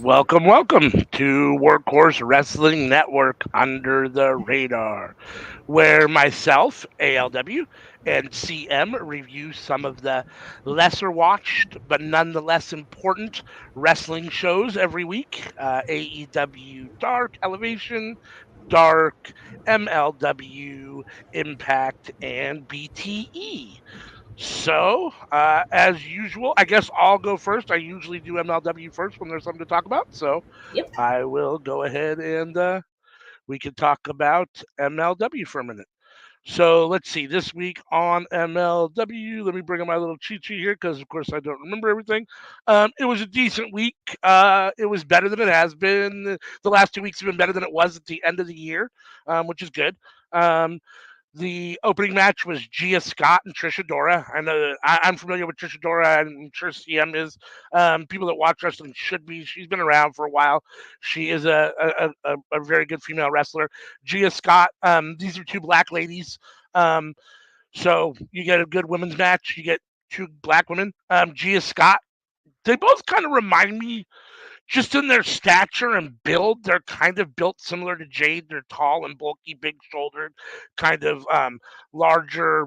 Welcome, welcome to Workhorse Wrestling Network Under the Radar, where myself, ALW, and CM review some of the lesser watched but nonetheless important wrestling shows every week. AEW Dark, Elevation, Dark, MLW, Impact, and BTE. As usual, I guess I'll go first. I usually do MLW first when there's something to talk about. So, Yep. I will go ahead and we can talk about MLW for a minute. So, let's see. This week on MLW, let me bring up my little cheat sheet here because, of course, I don't remember everything. It was a decent week. It was better than it has been. The last 2 weeks have been better than it was at the end of the year, which is good. Um, the opening match was Gia Scott and Trisha Dora. I know that I'm familiar with Trisha Dora, and I'm sure CM is. People that watch wrestling should be. She's been around for a while. She is a very good female wrestler. Gia Scott. These are two black ladies. Um, so you get a good women's match. You get two black women. Gia Scott. They both kind of remind me just in their stature and build, they're kind of built similar to Jade. They're tall and bulky, big shouldered, kind of larger,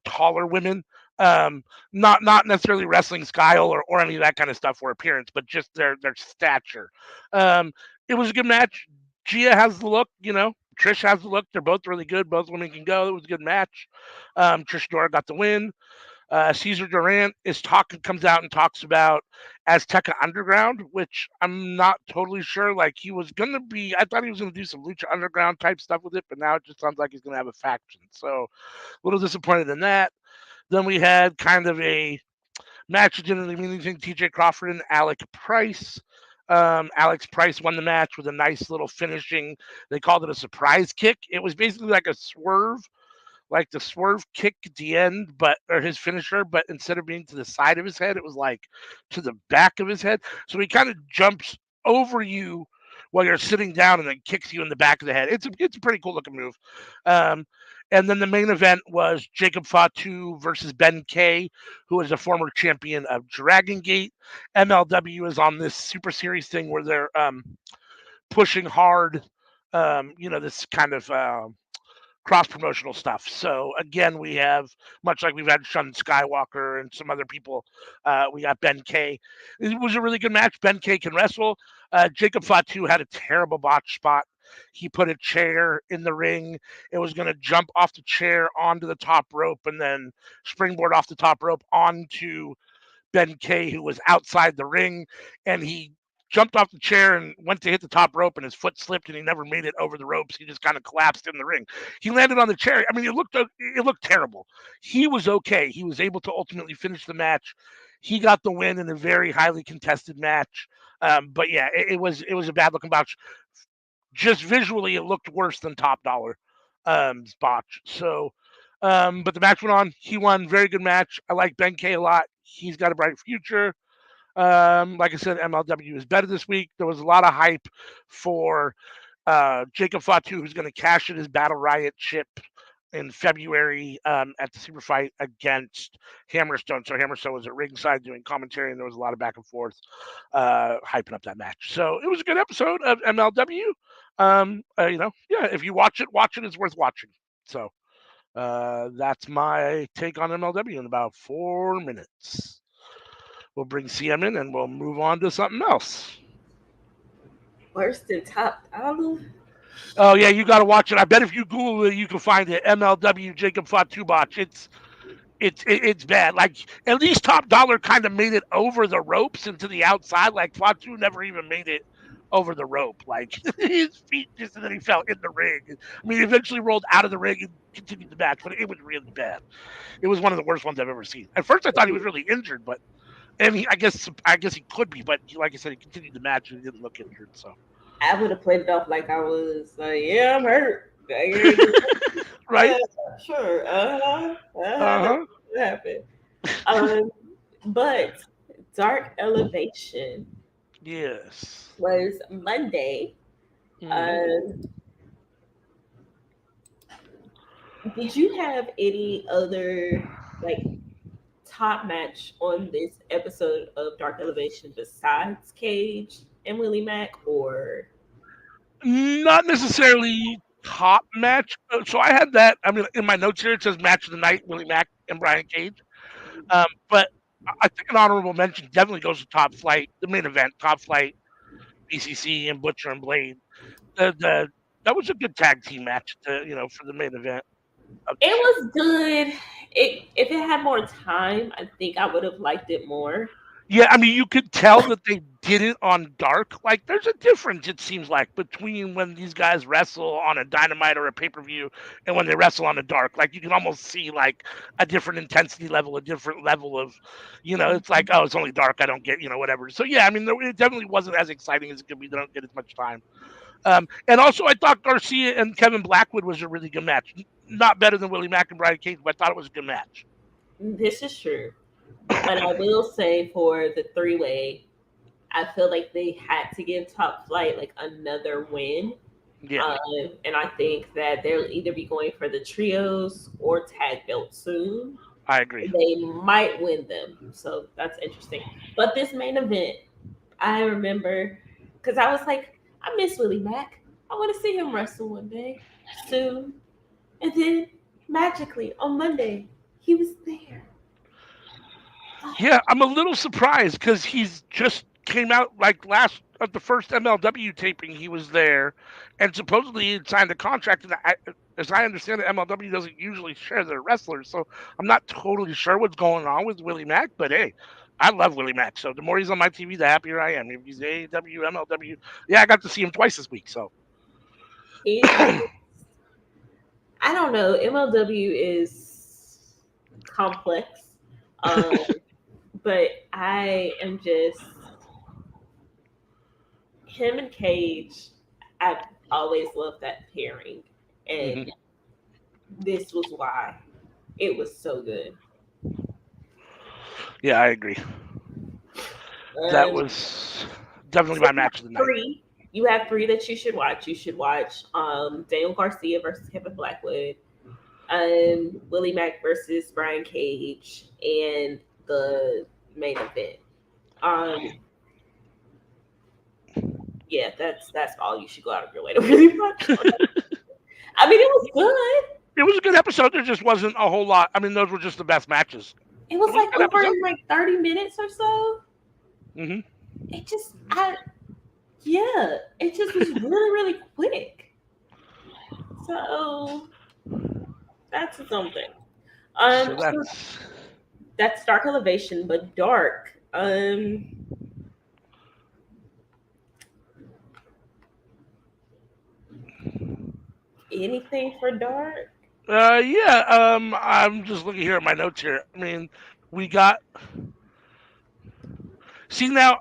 taller women. Not necessarily wrestling style or any of that kind of stuff or appearance, but just their stature. Um, it was a good match. Gia has the look, Trish has the look. They're both really good. Both women can go. It was a good match. Trish Dora got the win. Caesar Durant comes out and talks about Azteca Underground, which I'm not totally sure. Like he was gonna be, I thought he was gonna do some Lucha Underground type stuff with it, but now it just sounds like he's gonna have a faction. So a little disappointed in that. Then we had kind of a match that didn't really mean anything. T.J. Crawford and Alec Price. Alex Price won the match with a nice little finishing. They called it a surprise kick. It was basically like a swerve, like the swerve kick at the end, but or his finisher, but instead of being to the side of his head, it was like to the back of his head. So he kind of jumps over you while you're sitting down and then kicks you in the back of the head. It's a pretty cool looking move. Um, and then the main event was Jacob Fatu versus Ben Kay, who is a former champion of Dragon Gate. MLW is on this Super Series thing where they're pushing hard. This kind of cross promotional stuff. So again, we have much like we've had Shun Skywalker and some other people. We got Ben K. It was a really good match. Ben K can wrestle. Jacob Fatu had a terrible botch spot. He put a chair in the ring. It was going to jump off the chair onto the top rope and then springboard off the top rope onto Ben K, who was outside the ring, and he jumped off the chair and went to hit the top rope, and his foot slipped, and he never made it over the ropes. He just kind of collapsed in the ring. He landed on the chair. I mean, it looked terrible. He was okay. He was able to ultimately finish the match. He got the win in a very highly contested match. But yeah, it was a bad looking match. Just visually, it looked worse than Top Dollar botch. So, but the match went on. He won. Very good match. I like Ben K a lot. He's got a bright future. Like I said, MLW is better this week. There was a lot of hype for Jacob Fatu, who's going to cash in his Battle Riot chip in February at the Super Fight against Hammerstone. So Hammerstone was at ringside doing commentary, and there was a lot of back and forth hyping up that match. So it was a good episode of MLW. Yeah, if you watch it. It's worth watching. So that's my take on MLW in about 4 minutes. We'll bring CM in and we'll move on to something else. Worse than Top Dollar. Oh yeah, you got to watch it. I bet if you Google it, you can find it. MLW Jacob Fatu botch. It's bad. Like at least Top Dollar kind of made it over the ropes and to the outside. Like Fatu never even made it over the rope. Like his feet just and then he fell in the ring. I mean, he eventually rolled out of the ring and continued the match, but it was really bad. It was one of the worst ones I've ever seen. At first, I thought he was really injured, but and I guess he could be, but like I said, he continued the match and he didn't look injured. So I would have played it off like I was like, yeah, I'm hurt. Yeah, right, sure. That huh, happened. Um, but Dark Elevation yes. was Monday. Hmm. Uh, did you have any other like top match on this episode of Dark Elevation besides Cage? and Willie Mack, or Not necessarily top match. So I had that. I mean, in my notes here it says match of the night: Willie Mack and Brian Cage. But I think an honorable mention definitely goes to Top Flight, the main event, Top Flight, BCC, and Butcher and Blade. The that was a good tag team match, for the main event of the it show. was good. It if it had more time, I think I would have liked it more. Yeah, I mean, you could tell that they did it on Dark. Like, there's a difference, it seems like, between when these guys wrestle on a Dynamite or a pay per view and when they wrestle on a Dark. Like, you can almost see, like, a different intensity level, a different level of, it's like, oh, it's only Dark. I don't get, whatever. So, yeah, I mean, it definitely wasn't as exciting as it could be. They don't get as much time. And also, I thought Garcia and Kevin Blackwood was a really good match. Not better than Willie Mack and Brian Cage, but I thought it was a good match. This is true, but I will say for the three way, I feel like they had to give Top Flight like another win. Yeah, And I think that they'll either be going for the trios or tag belt soon. I agree. They might win them, so that's interesting. But this main event, I remember because I was like, I miss Willie Mack. I want to see him wrestle one day soon. And then magically on Monday, he was there. Yeah, I'm a little surprised because he's just came out like last at the first MLW taping. He was there, and supposedly he signed a contract. And as I understand it, MLW doesn't usually share their wrestlers, so I'm not totally sure what's going on with Willie Mack. But hey, I love Willie Mack, so the more he's on my TV, the happier I am. If he's AEW, MLW, yeah, I got to see him twice this week. So He, I don't know. MLW is complex, um, but I am just him and Cage. I've always loved that pairing, hmm and this was why it was so good. yeah, I agree. That Um, was definitely so my match of the night. three, you have three that you should watch. You should watch Daniel Garcia versus Kevin Blackwood, Willie Mack versus Brian Cage, and the main event. Um, yeah, that's all you should go out of your way to really watch. I mean, it was good. It was a good episode. There just wasn't a whole lot. I mean, those were just the best matches. It It was was a like good over episode. in like 30 minutes or so. hmm It just, I yeah, it just was really really quick. So that's something. So So that's that's Dark Elevation, but Dark. Anything for Dark? yeah. I'm just looking here at my notes here. I mean, we got see now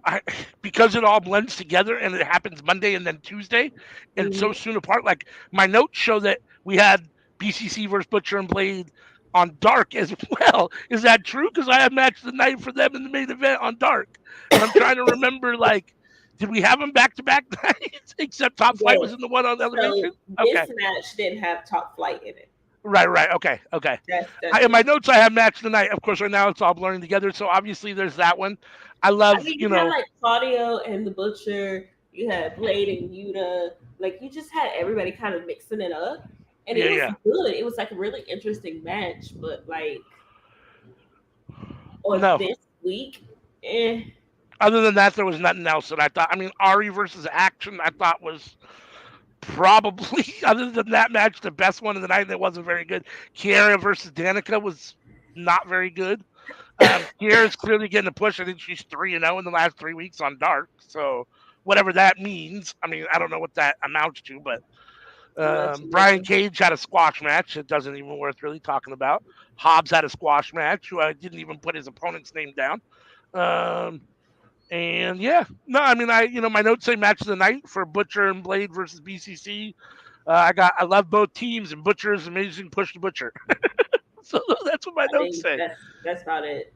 because it all blends together and it happens Monday and then Tuesday, and so Mhm. soon apart. Like my notes show that we had BCC versus Butcher and Blade on Dark as well. Is that true? Because I had match of the night for them in the main event on Dark, and I'm trying to remember like. Did we have them back to back nights? Except Top Flight was Yes. in the one on Elevation. So Okay, this match didn't have Top Flight in it. right. Okay, okay. That's In my it. notes, I have match of the night. Of course, right now it's all blurring together. So obviously, there's that one. I I love, mean, you had like Claudio and the Butcher. You had Blade and Yuta. Like you just had everybody kind of mixing it up, and it yeah, was yeah. good. It was like a really interesting match. But like on No, this week, eh. other than that, there was nothing else that I thought. I mean, Ari versus Action, I thought was probably, other than that match, the best one of the night. That wasn't very good. Kiera versus Danica was not very good. Kiera's clearly getting a push. I think she's 3-0 in the last 3 weeks on Dark. So whatever that means, I mean, I don't know what that amounts to, but Much Brian ado. Cage had a squash match. It doesn't even worth really talking about. Hobbs had a squash match. Who I didn't even put his opponent's name down. Um, and yeah, no, I mean, my notes say match of the night for Butcher and Blade versus BCC. I love both teams, and Butcher is amazing. Push the Butcher. So that's what my I notes mean, say. that's about it.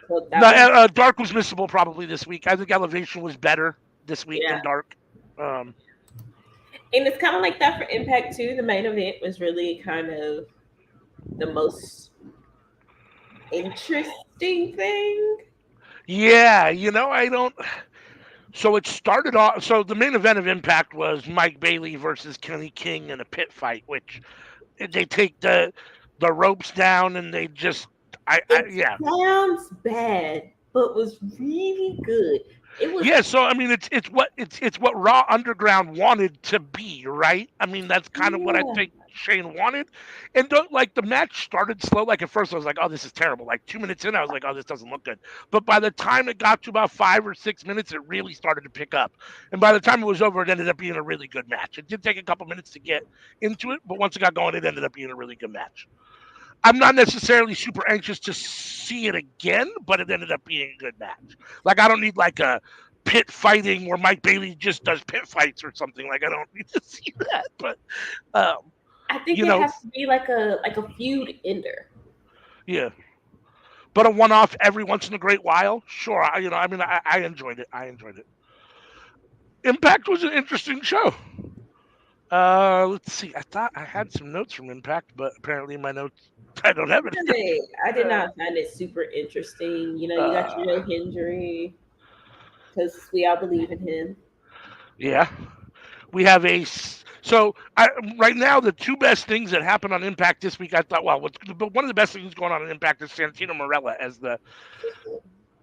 So No, that was Dark was missable probably this week. I think Elevation was better this week yeah, than Dark. Um, and it's kind of like that for Impact too. The main event was really kind of the most interesting thing. yeah, I don't. So it started off. So the main event of Impact was Mike Bailey versus Kenny King in a pit fight, which they take the ropes down and they just, It yeah, sounds bad, but was really good. It was, yeah. So I mean, it's what Raw Underground wanted to be, right? I mean, that's kind of what I yeah. think Shane wanted. And don't, like, the match started slow. Like at first, I was like, "Oh, this is terrible." Like 2 minutes in, I was like, "Oh, this doesn't look good." But by the time it got to about 5 or 6 minutes, it really started to pick up. And by the time it was over, it ended up being a really good match. It did take a couple minutes to get into it, but once it got going, it ended up being a really good match. I'm not necessarily super anxious to see it again, but it ended up being a good match. Like, I don't need like a pit fighting where Mike Bailey just does pit fights or something. Like, I don't need to see that. But um, I think you it know, has to be like a feud ender. yeah. But a one-off every once in a great while, sure. I mean, I enjoyed it. I enjoyed it. Impact was an interesting show. Let's see. I thought I had some notes from Impact, but apparently in my notes I don't have anything. Right. I did Uh, not find it super interesting. You know, you got uh, your Joe Hendry because we all believe in him. yeah. We have right now the two best things that happened on Impact this week. I thought, well, but one of the best things going on in Impact is Santino Marella as the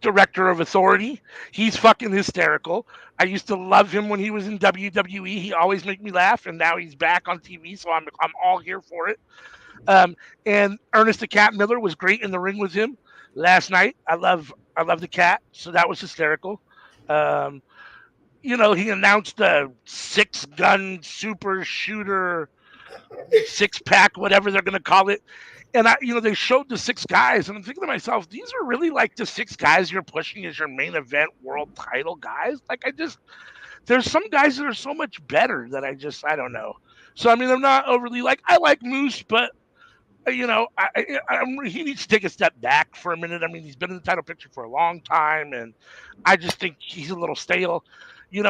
director of Authority. He's fucking hysterical. I used to love him when he was in WWE. He always made me laugh, and now he's back on TV, so I'm all here for it. Um, and Ernest the Cat Miller was great in the ring with him last night. I love the cat, so that was hysterical. Um, he announced a 6-gun super shooter 6-pack, whatever they're going to call it. And they showed the 6 guys, and I'm thinking to myself, these are really like the 6 guys you're pushing as your main event world title guys. Like, there's some guys that are so much better that I don't know. So I mean, I'm not overly like, I like Moose, but he needs to take a step back for a minute. I mean, he's been in the title picture for a long time, and I just think he's a little stale.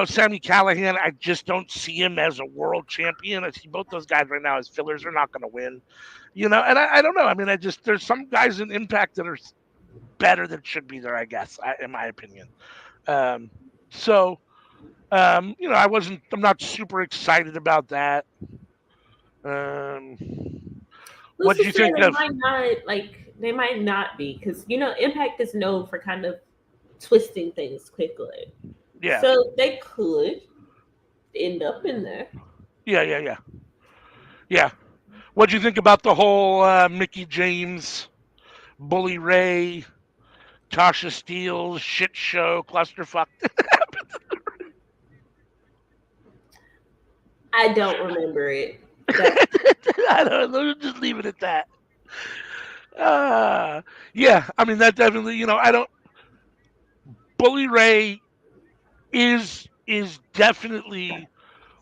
Sammy Callahan, I just don't see him as a world champion. I see both those guys right now as fillers. They're not going to win. And I don't know. I mean, there's some guys in Impact that are better than should be there, I guess, in my opinion. Um, so, I'm not super excited about that. Um, Who's what to do you say think they of? might not they might not be because Impact is known for kind of twisting things quickly, Yeah, so they could end up in there. yeah, yeah, yeah, yeah. What do you think about the whole Mickey James, Bully Ray, Tasha Steele shit show clusterfuck? I don't remember it. That I don't know. Just leave it at that. Uh, yeah, I mean that definitely. I don't. Bully Ray is definitely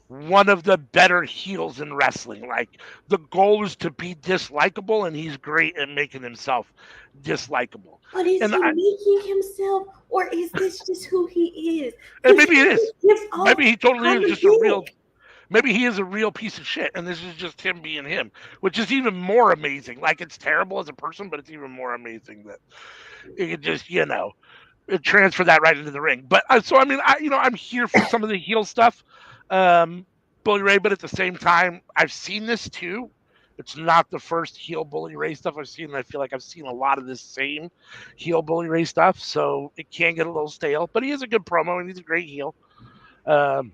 one of the better heels in wrestling. Like, the goal is to be dislikable, and he's great at making himself dislikable. But is And he making himself, or is this just who he is? Because maybe it he is. gives off Maybe he totally kind is of just a real. gimmick. Maybe he is a real piece of shit, and this is just him being him, which is even more amazing. Like, it's terrible as a person, but it's even more amazing that it could just, transfer that right into the ring. But so I mean, I'm here for some of the heel stuff, um, Bully Ray, but at the same time, I've seen this too. It's not the first heel Bully Ray stuff I've seen, and I feel like I've seen a lot of this same heel Bully Ray stuff, so it can get a little stale. But he is a good promo, and he's a great heel. Um,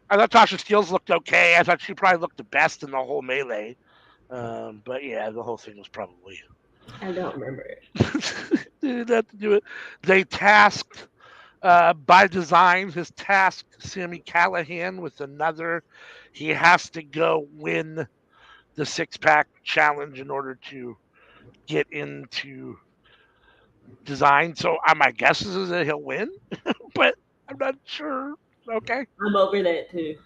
I thought Tasha Steelz looked okay. I thought she probably looked the best in the whole melee. But yeah, the whole thing was probably I don't remember it. they didn't have to do it. They tasked by design has tasked Sammy Callahan with another. He has to go win the 6-pack challenge in order to get into design. So my guess is that he'll win, but I'm not sure. Okay. I'm over that too.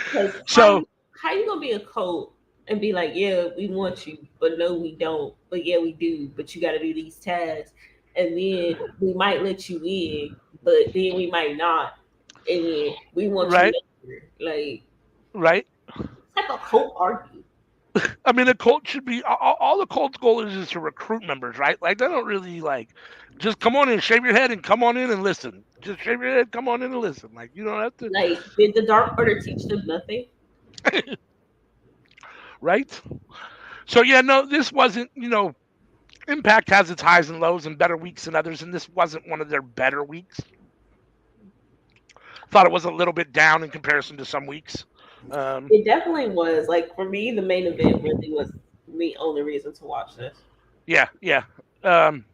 Because So how you gonna be a cult and be like, yeah, we want you, but no, we don't. But yeah, we do. But you got to do these tasks, and then we might let you in, but then we might not, and then we want you right, later. Like, right. it's like a cult argue. I mean, a cult should be all the cult's goal is to recruit members, right? Like they don't really like just come on in, shave your head, and come on in and listen. Just shave your head, come on in and listen. Like you don't have to, Like, did the Dark Order teach them nothing? right? So yeah, no, this wasn't. Impact has its highs and lows and better weeks than others, and this wasn't one of their better weeks. Thought it was a little bit down in comparison to some weeks. Um, It definitely was. Like, for me, the main event really was the only reason to watch this. yeah, yeah. Um,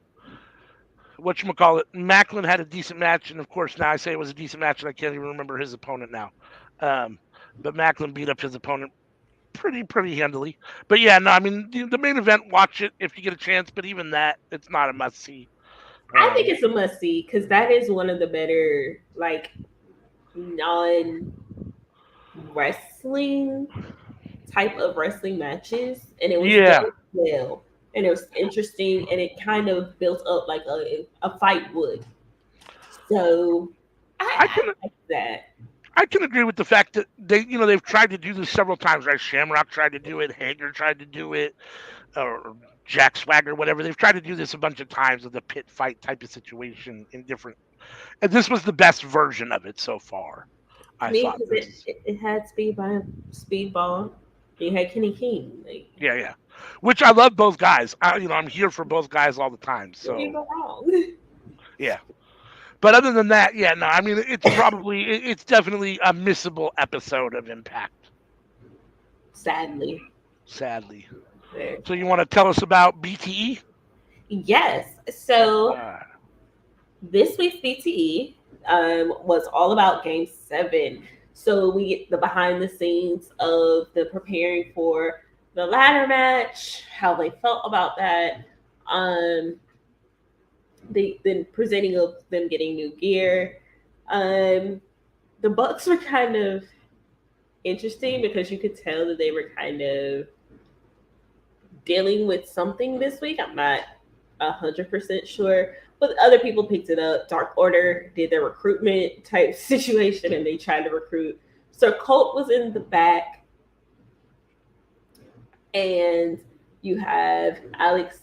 what you call it? Macklin had a decent match, and of course now I say it was a decent match, and I can't even remember his opponent now. Um, but Macklin beat up his opponent pretty handily. But yeah, no, I mean the main event, watch it if you get a chance. But even that, it's not a must see. I think Um, it's a must see because that is one of the better, like, non wrestling type of wrestling matches, and it was yeah, done well, and it was interesting, and it kind of built up like a fight would. So I I can like that. I can agree with the fact that they've tried to do this several times. Right, Shamrock tried to do it, Hager tried to do it, or Jack Swagger, whatever. They've tried to do this a bunch of times with a pit fight type of situation in different. And this was the best version of it so far. I I mean, thought because it, this. it, it had Speedball. You had Kenny King. Like, Yeah, yeah. Which I love both guys. I'm here for both guys all the time. where do you So go wrong? yeah. But other than that, yeah, no. I mean, it's definitely a missable episode of Impact. Sadly, Sadly. there. So you want to tell us about BTE? Yes. So Uh, this week's BTE was all about Game 7. So we get the behind the scenes of the preparing for the ladder match, how they felt about that. Um, they then presenting of them getting new gear. Um, the Bucks were kind of interesting because you could tell that they were kind of dealing with something this week. I'm not 100% sure, but other people picked it up. Dark Order did their recruitment type situation, and they tried to recruit. So Colt was in the back, and you have Alex.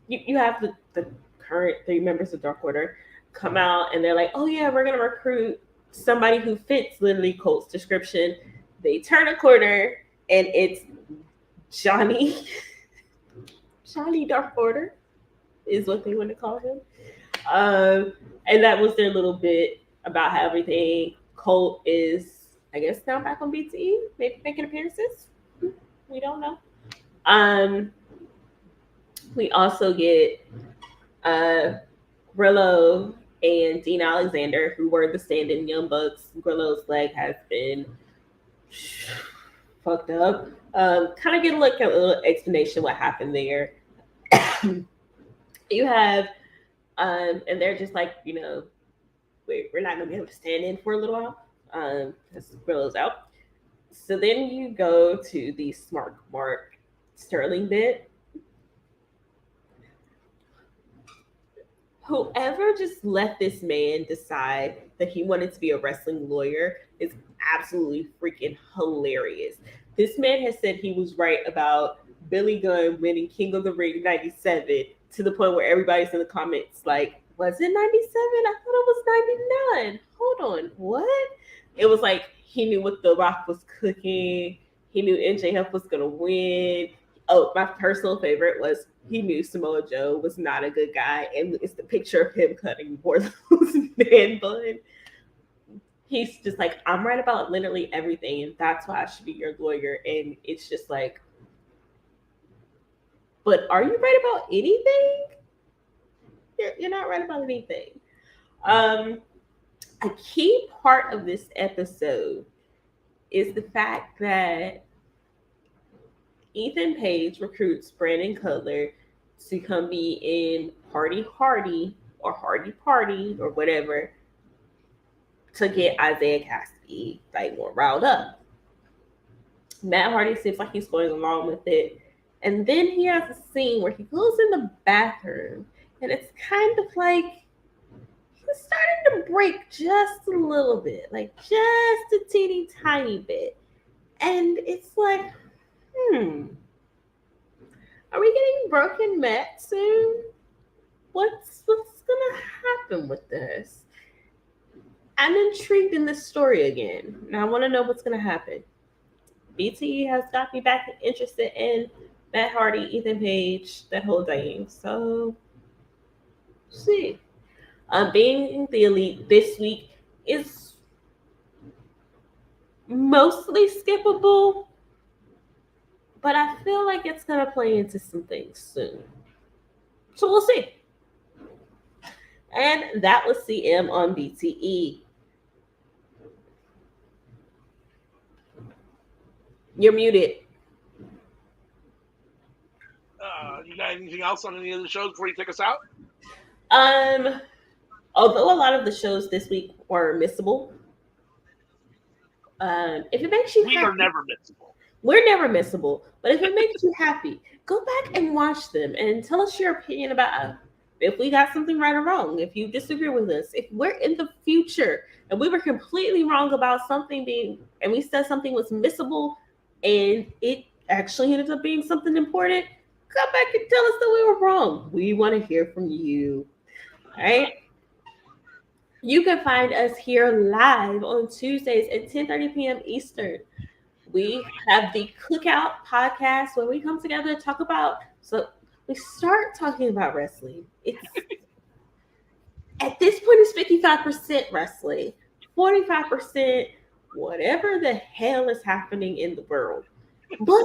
You have the current 3 members of Dark Order come out, and they're like, "Oh yeah, we're gonna recruit somebody who fits literally Colt's description." They turn a corner, and it's Johnny. Johnny Dark Order is what they want to call him. And that was their little bit about how everything. Colt is, I guess, now back on BTE, maybe making appearances. We don't know. Um, we also get Grillo and Dean Alexander, who were the stand-in Young Bucks. Grillo's leg has been fucked up. Kind of get like a little explanation what happened there. You have, and they're just like, we're not gonna be able to stand in for a little while, because Grillo's out. So then you go to the Smart Mark Sterling bit. Whoever just let this man decide that he wanted to be a wrestling lawyer is absolutely freaking hilarious. This man has said he was right about Billy Gunn winning King of the Ring 97 to the point where everybody's in the comments like, was it 97? I thought it was 99. Hold on, what? It was like he knew what The Rock was cooking. He knew NJF was going to win. Oh, my personal favorite was he knew Samoa Joe was not a good guy, and it's the picture of him cutting Wardlow's man bun. He's just like, I'm right about literally everything, and that's why I should be your lawyer. And it's just like, but are you right about anything? You're not right about anything. Um, a key part of this episode is the fact that Ethan Page recruits Brandon Cutler to come be in Party Hardy or Hardy Party or whatever to get Isaiah Cassidy like more riled up. Matt Hardy seems like he's going along with it. And then he has a scene where he goes in the bathroom and it's kind of like he's starting to break just a little bit, like just a teeny tiny bit. And it's like, Hmm. Are we getting broken Matt soon? What's gonna happen with this? I'm intrigued in this story again. Now I want to know what's gonna happen. BTE has got me back interested in Matt Hardy, Ethan Page, that whole thing. So, see. Being the elite this week is mostly skippable, but I feel like it's gonna play into some things soon. So we'll see. And that was CM on BTE. You're muted. You got anything else on any of the shows before you take us out? Um, Although a lot of the shows this week were missable, if it makes you We are happy, never missable. we're never missable. But if it makes you happy, go back and watch them and tell us your opinion about if we got something right or wrong. If you disagree with us, if we're in the future and we were completely wrong about something being, and we said something was missable, and it actually ended up being something important, come back and tell us that we were wrong. We want to hear from you. All right. You can find us here live on Tuesdays at 10:30 p.m. Eastern. We have the Cookout podcast where we come together and talk about. So we start talking about wrestling. It's at this point it's 55% wrestling, 45% whatever the hell is happening in the world. But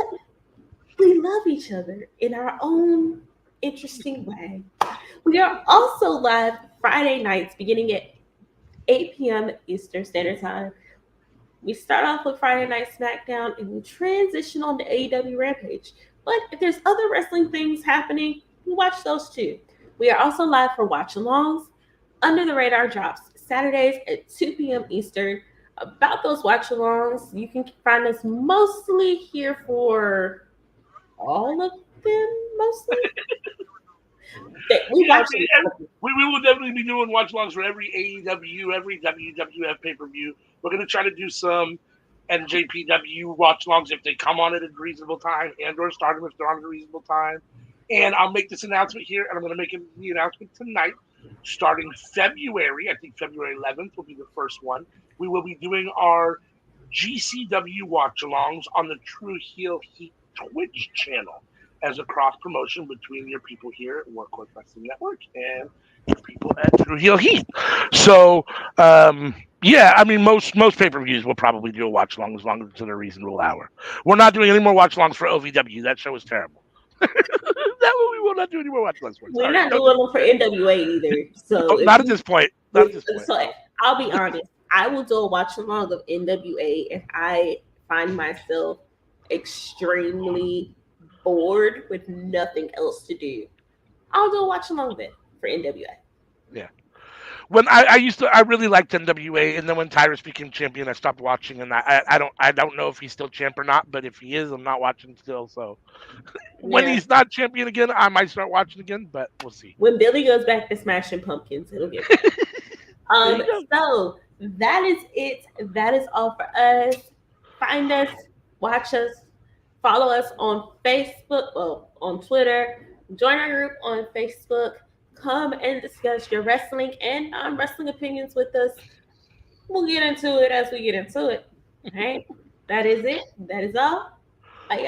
we love each other in our own interesting way. We are also live Friday nights beginning at 8 p.m. Eastern Standard Time. We start off with Friday Night SmackDown and we transition on to AEW Rampage. But if there's other wrestling things happening, we watch those too. We are also live for watch alongs. Under the Radar drops Saturdays at 2 p.m. Eastern. About those watch alongs, you can find us mostly here for all of them, mostly. We Yeah, I watch mean, them. we will definitely be doing watch alongs for every AEW, every WWF pay per view. We're going to try to do some NJPW watch alongs if they come on at a reasonable time, and or start them if they're on at a reasonable time. And I'll make this announcement here, and I'm going to make the announcement tonight. Starting February, I think February 11th will be the first one. We will be doing our GCW watch alongs on the True Heel Heat Twitch channel as a cross promotion between your people here at Workhorse Wrestling Network and your people at True Heel Heat. So, yeah, I mean, most pay per views will probably do a watch along as long as it's in a reasonable hour. We're not doing any more watch alongs for OVW. That show is terrible. That one we will not do any more watch alongs for. We're Sorry, not no doing them for disrespect. NWA either. No, So if not at you this point. Not at this point. so No. I'll be honest. I will do a watch along of NWA if I find myself extremely bored with nothing else to do. I'll do a watch along of it for NWA. Yeah. When I really liked NWA, and then when Tyrus became champion, I stopped watching, and I don't know if he's still champ or not, but if he is, I'm not watching still. So when Yeah. he's not champion again, I might start watching again, but we'll see. When Billy goes back to smashing pumpkins, it'll get better. There you go. So that is it. That is all for us. Find us, watch us, follow us on Facebook, well, on Twitter. Join our group on Facebook. Come and discuss your wrestling and non-wrestling opinions with us. We'll get into it as we get into it. All right. That is it. That is all. Bye, y'all.